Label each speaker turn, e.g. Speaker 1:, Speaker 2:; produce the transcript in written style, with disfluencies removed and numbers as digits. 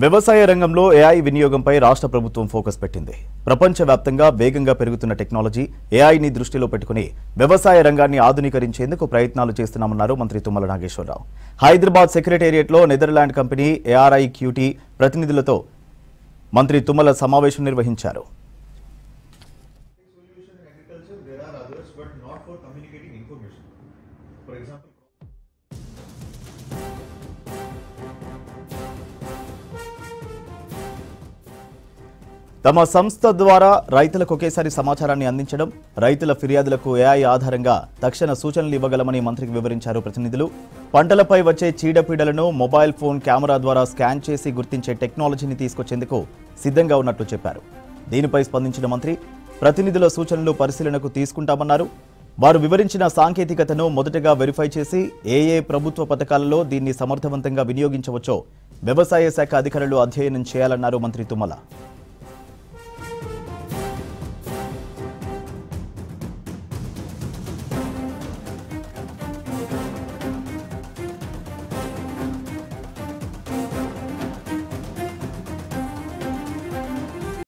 Speaker 1: వ్యవసాయ రంగంలో ఏఐ వినియోగంపై రాష్ట్ర ప్రభుత్వం ఫోకస్ పెట్టింది. ప్రపంచవ్యాప్తంగా వేగంగా పెరుగుతున్న టెక్నాలజీ ఏఐని దృష్టిలో పెట్టుకుని వ్యవసాయ రంగాన్ని ఆధునీకరించేందుకు ప్రయత్నాలు చేస్తున్నామన్నారు మంత్రి తుమ్మల నాగేశ్వరరావు. హైదరాబాద్ సెక్రటేరియట్లో నెదర్లాండ్ కంపెనీ ARIQT ప్రతినిధులతో మంత్రి తుమ్మల సమావేశం నిర్వహించారు. తమ సంస్థ ద్వారా రైతులకు ఒకేసారి సమాచారాన్ని అందించడం, రైతుల ఫిర్యాదులకు ఏఐ ఆధారంగా తక్షణ సూచనలు ఇవ్వగలమని మంత్రికి వివరించారు ప్రతినిధులు. పంటలపై వచ్చే చీడపీడలను మొబైల్ ఫోన్ కెమెరా ద్వారా స్కాన్ చేసి గుర్తించే టెక్నాలజీని తీసుకొచ్చేందుకు సిద్ధంగా ఉన్నట్లు చెప్పారు. దీనిపై స్పందించిన మంత్రి ప్రతినిధుల సూచనలు పరిశీలనకు తీసుకుంటామన్నారు. వారు వివరించిన సాంకేతికతను మొదటగా వెరిఫై చేసి ఏ ప్రభుత్వ పథకాలలో దీన్ని సమర్థవంతంగా వినియోగించవచ్చో వ్యవసాయ శాఖ అధికారులు అధ్యయనం చేయాలన్నారు మంత్రి తుమ్మల.